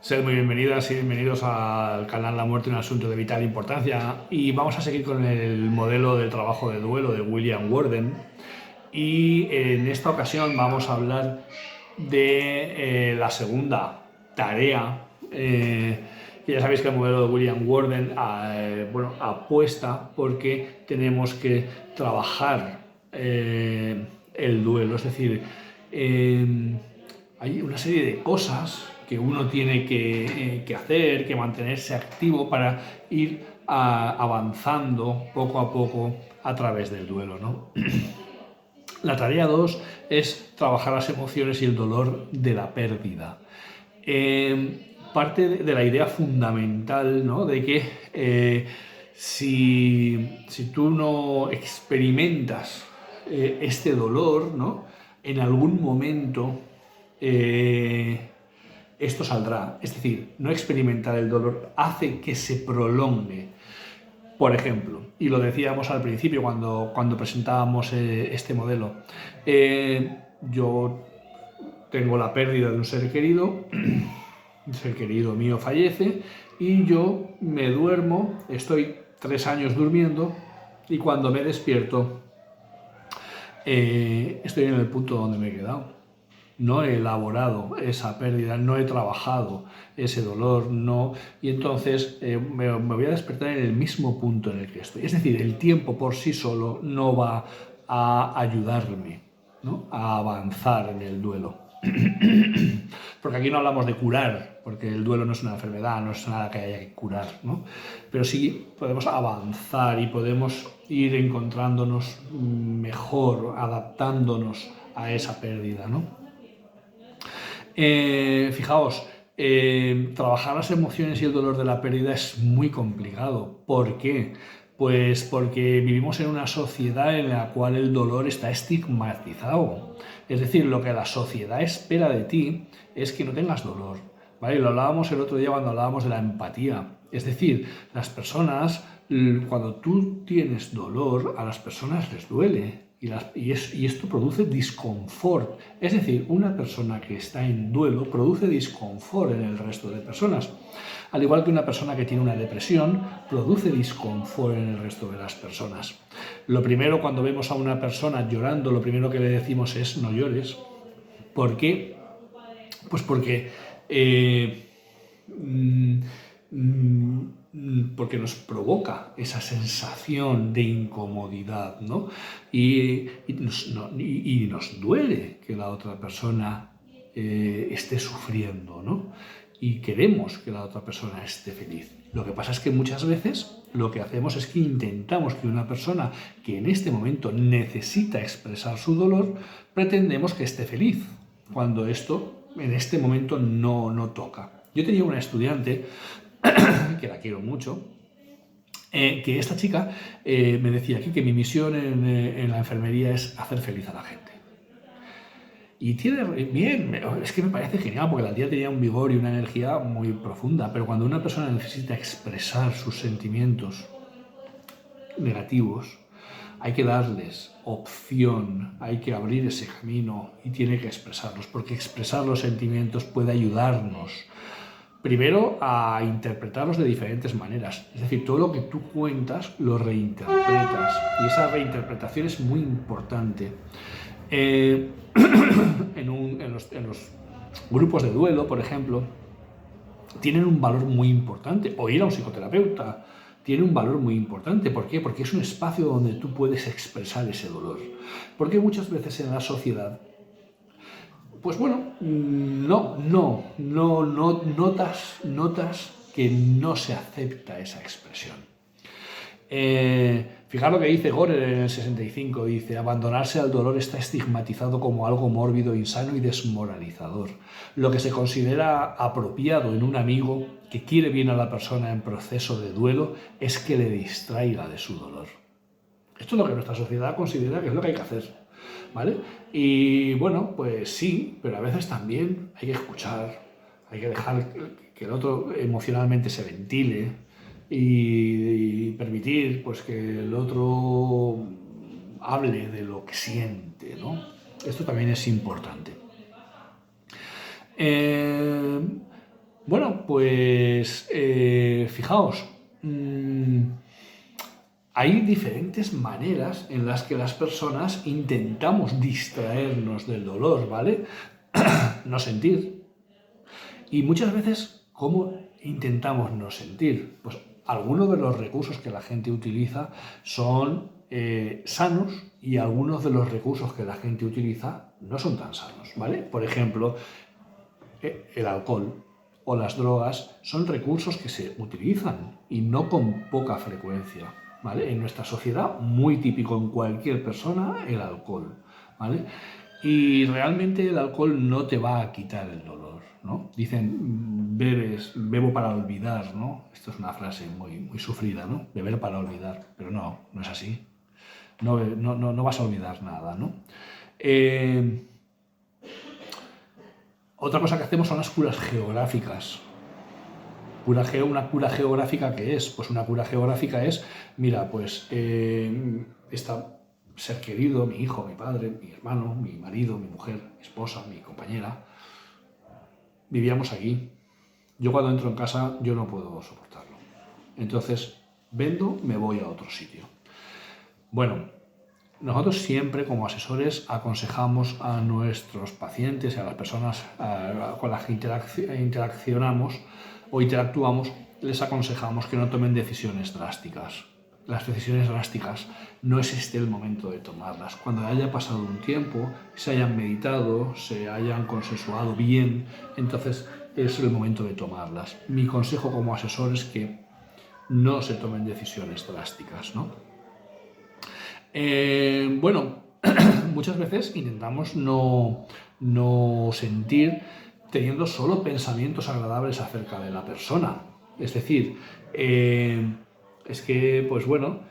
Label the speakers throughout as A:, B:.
A: Sed muy bienvenidas y bienvenidos al canal La Muerte, un asunto de vital importancia. Y vamos a seguir con el modelo de trabajo de duelo de William Worden. Y en esta ocasión vamos a hablar de la segunda tarea. Que ya sabéis que el modelo de William Worden apuesta porque tenemos que trabajar el duelo. Es decir, hay una serie de cosas que uno tiene que hacer, que mantenerse activo para ir avanzando poco a poco a través del duelo, ¿no? La tarea 2 es trabajar las emociones y el dolor de la pérdida. Parte de la idea fundamental, ¿no?, de que si tú no experimentas este dolor, ¿no?, en algún momento esto saldrá. Es decir, no experimentar el dolor hace que se prolongue. Por ejemplo, y lo decíamos al principio cuando presentábamos este modelo, yo tengo la pérdida de un ser querido mío fallece y yo me duermo, estoy 3 años durmiendo y cuando me despierto estoy en el punto donde me he quedado. No he elaborado esa pérdida, no he trabajado ese dolor, no, y entonces me voy a despertar en el mismo punto en el que estoy. Es decir, el tiempo por sí solo no va a ayudarme, ¿no?, a avanzar en el duelo. Porque aquí no hablamos de curar, porque el duelo no es una enfermedad, no es nada que haya que curar, ¿no? Pero sí podemos avanzar y podemos ir encontrándonos mejor, adaptándonos a esa pérdida, ¿no? Fijaos, trabajar las emociones y el dolor de la pérdida es muy complicado. ¿Por qué? Pues porque vivimos en una sociedad en la cual el dolor está estigmatizado. Es decir, lo que la sociedad espera de ti es que no tengas dolor, ¿vale? Lo hablábamos el otro día cuando hablábamos de la empatía. Es decir, las personas, cuando tú tienes dolor, a las personas les duele. Y esto produce disconfort. Es decir, una persona que está en duelo produce disconfort en el resto de personas. Al igual que una persona que tiene una depresión produce disconfort en el resto de las personas. Lo primero, cuando vemos a una persona llorando, lo primero que le decimos es no llores. ¿Por qué? Pues porque porque nos provoca esa sensación de incomodidad, ¿no? Y nos duele que la otra persona esté sufriendo, ¿no? Y queremos que la otra persona esté feliz. Lo que pasa es que muchas veces lo que hacemos es que intentamos que una persona que en este momento necesita expresar su dolor, pretendemos que esté feliz, cuando esto en este momento no toca. Yo tenía una estudiante que la quiero mucho, que esta chica me decía aquí que mi misión en la enfermería es hacer feliz a la gente. Y tiene bien, es que me parece genial, porque la tía tenía un vigor y una energía muy profunda, pero cuando una persona necesita expresar sus sentimientos negativos, hay que darles opción, hay que abrir ese camino y tiene que expresarlos, porque expresar los sentimientos puede ayudarnos primero a interpretarlos de diferentes maneras. Es decir, todo lo que tú cuentas lo reinterpretas y esa reinterpretación es muy importante. En los grupos de duelo, por ejemplo, tienen un valor muy importante, o ir a un psicoterapeuta tiene un valor muy importante. ¿Por qué? Porque es un espacio donde tú puedes expresar ese dolor. Porque muchas veces en la sociedad, pues bueno, notas que no se acepta esa expresión. Fijaos lo que dice Gore en el 65, dice: abandonarse al dolor está estigmatizado como algo mórbido, insano y desmoralizador. Lo que se considera apropiado en un amigo que quiere bien a la persona en proceso de duelo es que le distraiga de su dolor. Esto es lo que nuestra sociedad considera que es lo que hay que hacer, ¿vale? Y bueno, pues sí, pero a veces también hay que escuchar, hay que dejar que el otro emocionalmente se ventile y permitir, pues, que el otro hable de lo que siente, ¿no? Esto también es importante. Bueno, pues fijaos, hay diferentes maneras en las que las personas intentamos distraernos del dolor, ¿vale? No sentir. Y muchas veces, ¿cómo intentamos no sentir? Pues algunos de los recursos que la gente utiliza son sanos y algunos de los recursos que la gente utiliza no son tan sanos, ¿vale? Por ejemplo, el alcohol o las drogas son recursos que se utilizan y no con poca frecuencia, ¿vale? En nuestra sociedad, muy típico en cualquier persona, el alcohol, ¿vale? Y realmente el alcohol no te va a quitar el dolor, ¿no? Dicen, bebo para olvidar, ¿no? Esto es una frase muy sufrida, ¿no? Beber para olvidar, pero no es así. No vas a olvidar nada, ¿no? Eh, Otra cosa que hacemos son las curas geográficas. Una cura geográfica, ¿qué es? Pues una cura geográfica es, mira, pues está ser querido, mi hijo, mi padre, mi hermano, mi marido, mi mujer, mi esposa, mi compañera, vivíamos aquí. Yo cuando entro en casa, yo no puedo soportarlo. Entonces, vendo, me voy a otro sitio. Bueno, nosotros siempre como asesores aconsejamos a nuestros pacientes y a las personas con las que interaccionamos o interactuamos, les aconsejamos que no tomen decisiones drásticas. Las decisiones drásticas no existe el momento de tomarlas. Cuando haya pasado un tiempo, se hayan meditado, se hayan consensuado bien, entonces es el momento de tomarlas. Mi consejo como asesor es que no se tomen decisiones drásticas, ¿no? Bueno, muchas veces intentamos no sentir teniendo solo pensamientos agradables acerca de la persona. Es decir, es que, pues bueno,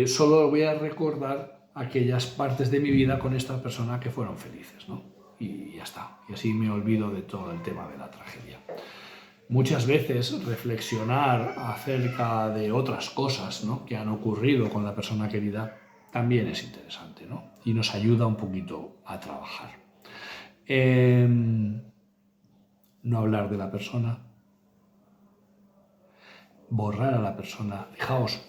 A: solo voy a recordar aquellas partes de mi vida con esta persona que fueron felices, ¿no? Y ya está. Y así me olvido de todo el tema de la tragedia. Muchas veces reflexionar acerca de otras cosas, ¿no?, que han ocurrido con la persona querida también es interesante, ¿no? Y nos ayuda un poquito a trabajar. No hablar de la persona, borrar a la persona. Fijaos,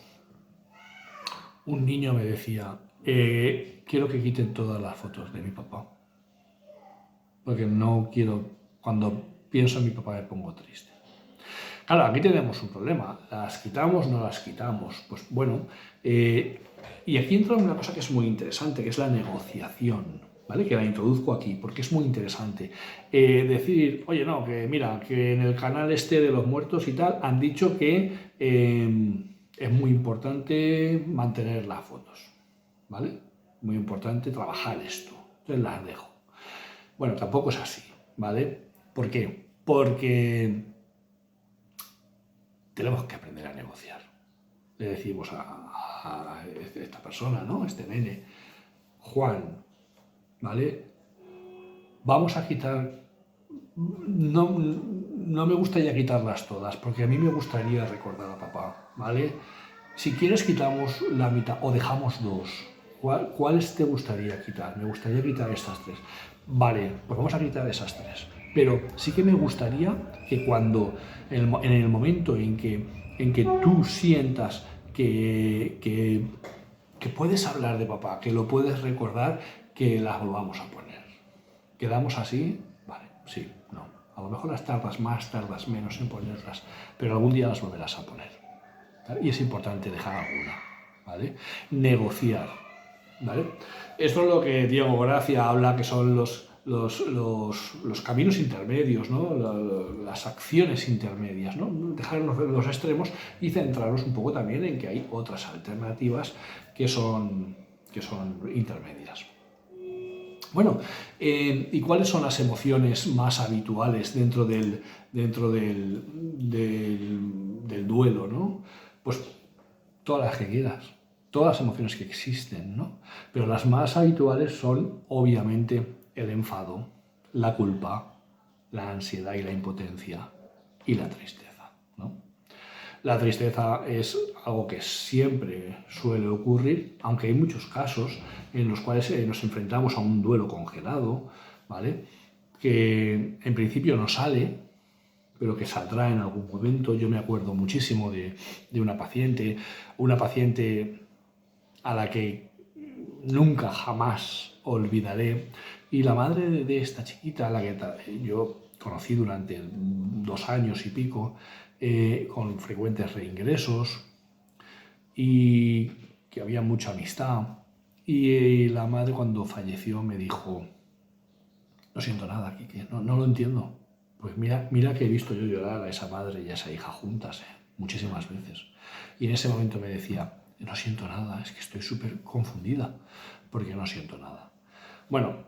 A: un niño me decía, quiero que quiten todas las fotos de mi papá, porque no quiero, cuando pienso en mi papá me pongo triste. Claro, aquí tenemos un problema. ¿Las quitamos? ¿No las quitamos? Pues bueno, y aquí entra una cosa que es muy interesante, que es la negociación, ¿vale? Que la introduzco aquí, porque es muy interesante. Decir, oye, no, que mira, que en el canal este de los muertos y tal han dicho que es muy importante mantener las fotos, ¿vale? Muy importante trabajar esto. Entonces las dejo. Bueno, tampoco es así, ¿vale? ¿Por qué? Porque tenemos que aprender a negociar. Le decimos a esta persona, ¿no? Este nene, Juan, ¿vale? Vamos a quitar, no me gustaría quitarlas todas, porque a mí me gustaría recordar a papá, ¿vale? Si quieres quitamos la mitad o dejamos dos. ¿Cuáles te gustaría quitar? Me gustaría quitar estas tres. Vale, pues vamos a quitar esas tres. Pero sí que me gustaría que en el momento en que tú sientas que puedes hablar de papá, que lo puedes recordar, que las volvamos a poner. ¿Quedamos así? Vale, sí, no. A lo mejor las tardas más, tardas menos en ponerlas, pero algún día las volverás a poner. ¿Vale? Y es importante dejar alguna, ¿vale? Negociar, ¿vale? Esto es lo que Diego Gracia habla, que son los caminos intermedios, ¿no? Las acciones intermedias, ¿no? Dejarnos de los extremos y centrarnos un poco también en que hay otras alternativas que son intermedias. Bueno, ¿y cuáles son las emociones más habituales dentro del duelo, ¿no? Pues todas las que quieras, todas las emociones que existen, ¿no? Pero las más habituales son, obviamente, el enfado, la culpa, la ansiedad y la impotencia y la tristeza, ¿no? La tristeza es algo que siempre suele ocurrir, aunque hay muchos casos en los cuales nos enfrentamos a un duelo congelado, ¿vale? Que en principio no sale, pero que saldrá en algún momento. Yo me acuerdo muchísimo de una paciente a la que nunca jamás olvidaré, y la madre de esta chiquita, la que yo conocí durante 2 años y pico, con frecuentes reingresos, y que había mucha amistad. Y la madre, cuando falleció, me dijo: no siento nada, Quique, no lo entiendo. Pues mira que he visto yo llorar a esa madre y a esa hija juntas, muchísimas veces. Y en ese momento me decía: no siento nada, es que estoy súper confundida porque no siento nada. Bueno,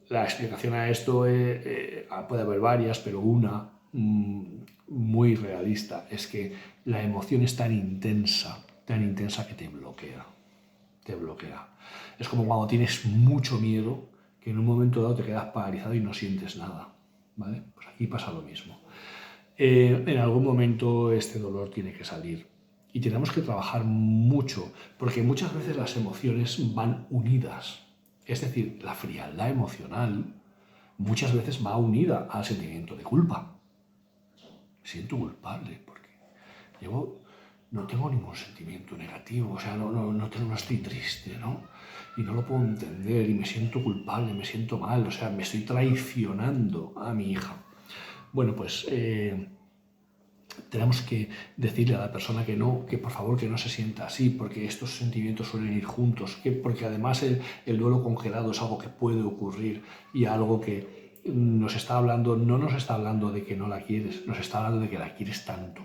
A: la explicación a esto puede haber varias, pero una muy realista es que la emoción es tan intensa que te bloquea. Te bloquea. Es como cuando tienes mucho miedo, que en un momento dado te quedas paralizado y no sientes nada, ¿vale? Pues aquí pasa lo mismo. En algún momento este dolor tiene que salir y tenemos que trabajar mucho, porque muchas veces las emociones van unidas. Es decir, la frialdad emocional muchas veces va unida al sentimiento de culpa. Me siento culpable porque no tengo ningún sentimiento negativo, o sea, no estoy triste, ¿no? Y no lo puedo entender y me siento culpable, me siento mal, o sea, me estoy traicionando a mi hija. Bueno, pues tenemos que decirle a la persona que por favor que no se sienta así, porque estos sentimientos suelen ir juntos, porque además el duelo congelado es algo que puede ocurrir y algo que no nos está hablando de que no la quieres, nos está hablando de que la quieres tanto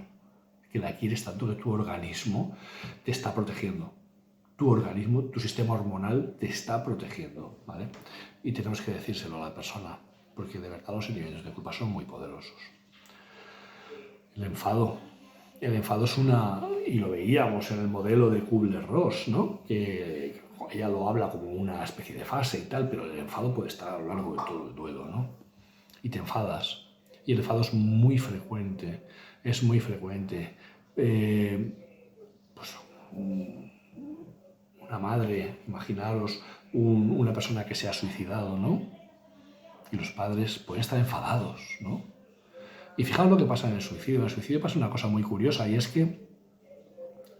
A: que tu organismo te está protegiendo. Tu organismo, tu sistema hormonal te está protegiendo, ¿vale? Y tenemos que decírselo a la persona, porque de verdad los sentimientos de culpa son muy poderosos. El enfado es y lo veíamos en el modelo de Kubler-Ross, ¿no? Que ella lo habla como una especie de fase y tal, pero el enfado puede estar a lo largo de todo el duelo, ¿no? Y te enfadas. Y el enfado es muy frecuente. Pues una madre, imaginaros una persona que se ha suicidado, ¿no? Y los padres pueden estar enfadados, ¿no? Y fijaos lo que pasa en el suicidio. En el suicidio pasa una cosa muy curiosa, y es que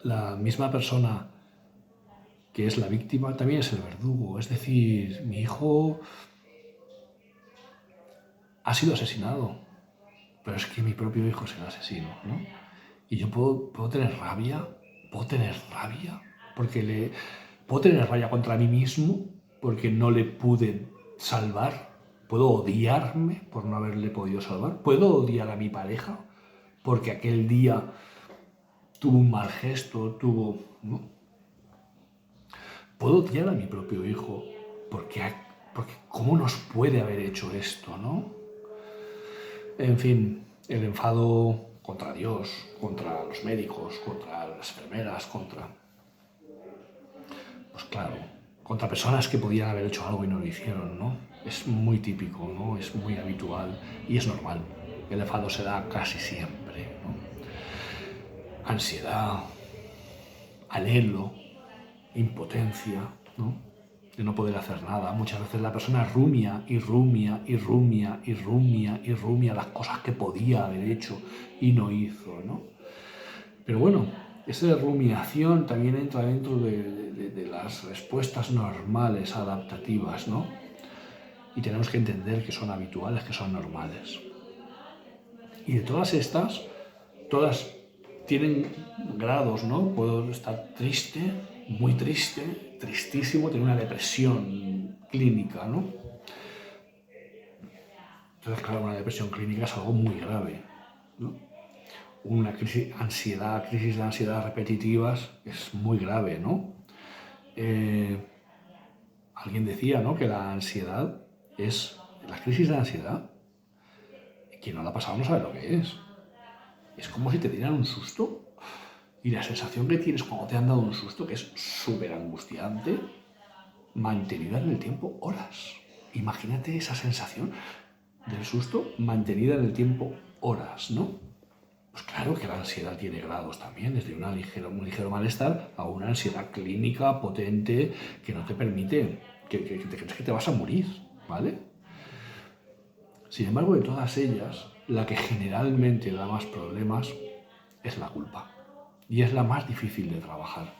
A: la misma persona que es la víctima también es el verdugo. Es decir, mi hijo ha sido asesinado, pero es que mi propio hijo es el asesino, ¿no? Y yo puedo tener rabia, porque puedo tener rabia contra mí mismo porque no le pude salvar. Puedo odiarme por no haberle podido salvar. Puedo odiar a mi pareja porque aquel día tuvo un mal gesto, ¿no? Puedo odiar a mi propio hijo porque ¿cómo nos puede haber hecho esto, no? En fin, el enfado contra Dios, contra los médicos, contra las enfermeras, pues claro, contra personas que podían haber hecho algo y no lo hicieron, ¿no? Es muy típico, ¿no? Es muy habitual y es normal. El enfado se da casi siempre, ¿no? Ansiedad, anhelo, impotencia, ¿no? De no poder hacer nada. Muchas veces la persona rumia las cosas que podía haber hecho y no hizo, ¿no? Pero bueno, esa rumiación también entra dentro de las respuestas normales, adaptativas, ¿no? Y tenemos que entender que son habituales, que son normales. Y de todas estas, todas tienen grados, ¿no? Puedo estar triste, muy triste, tristísimo, tener una depresión clínica, ¿no? Entonces, claro, una depresión clínica es algo muy grave, ¿no? Una crisis de ansiedad repetitivas es muy grave, ¿no? Alguien decía, ¿no?, que la crisis de ansiedad, quien no la ha pasado no sabe lo que es. Es como si te dieran un susto y la sensación que tienes cuando te han dado un susto, que es súper angustiante, mantenida en el tiempo horas. Imagínate esa sensación del susto mantenida en el tiempo horas, ¿no? Pues claro que la ansiedad tiene grados también, desde un ligero malestar a una ansiedad clínica potente que no te permite, que te crees que te vas a morir, ¿vale? Sin embargo, de todas ellas, la que generalmente da más problemas es la culpa. Y es la más difícil de trabajar.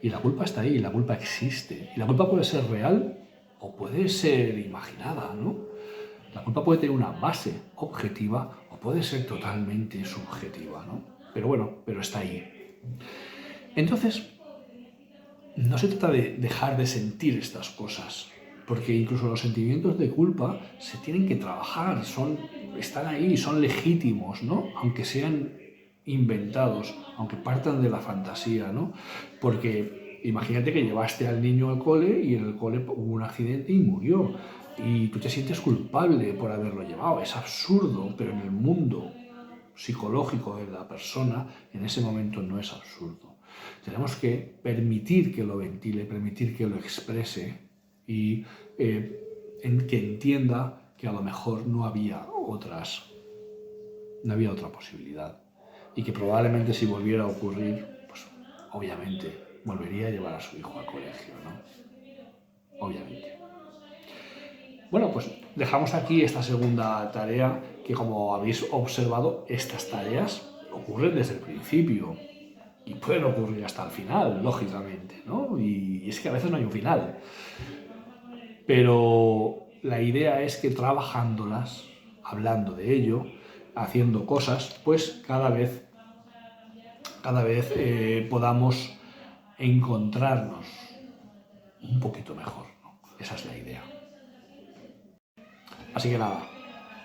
A: Y la culpa está ahí, la culpa existe. Y la culpa puede ser real o puede ser imaginada, ¿no? La culpa puede tener una base objetiva o puede ser totalmente subjetiva, ¿no? Pero bueno, pero está ahí. Entonces, no se trata de dejar de sentir estas cosas, porque incluso los sentimientos de culpa se tienen que trabajar, están ahí, son legítimos, ¿no? Aunque sean inventados, aunque partan de la fantasía, ¿no? Porque imagínate que llevaste al niño al cole y en el cole hubo un accidente y murió, y tú te sientes culpable por haberlo llevado. Es absurdo, pero en el mundo psicológico de la persona en ese momento no es absurdo. Tenemos que permitir que lo ventile, permitir que lo exprese y que entienda que a lo mejor no había otra posibilidad y que probablemente si volviera a ocurrir, pues obviamente volvería a llevar a su hijo al colegio, ¿no? Obviamente. Bueno, pues dejamos aquí esta segunda tarea que, como habéis observado, estas tareas ocurren desde el principio y pueden ocurrir hasta el final, lógicamente, ¿no? Y es que a veces no hay un final. Pero la idea es que trabajándolas, hablando de ello, haciendo cosas, pues cada vez podamos encontrarnos un poquito mejor, ¿no? Esa es la idea. Así que nada,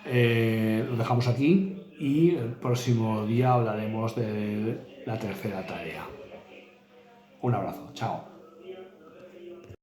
A: lo dejamos aquí y el próximo día hablaremos de la tercera tarea. Un abrazo, chao.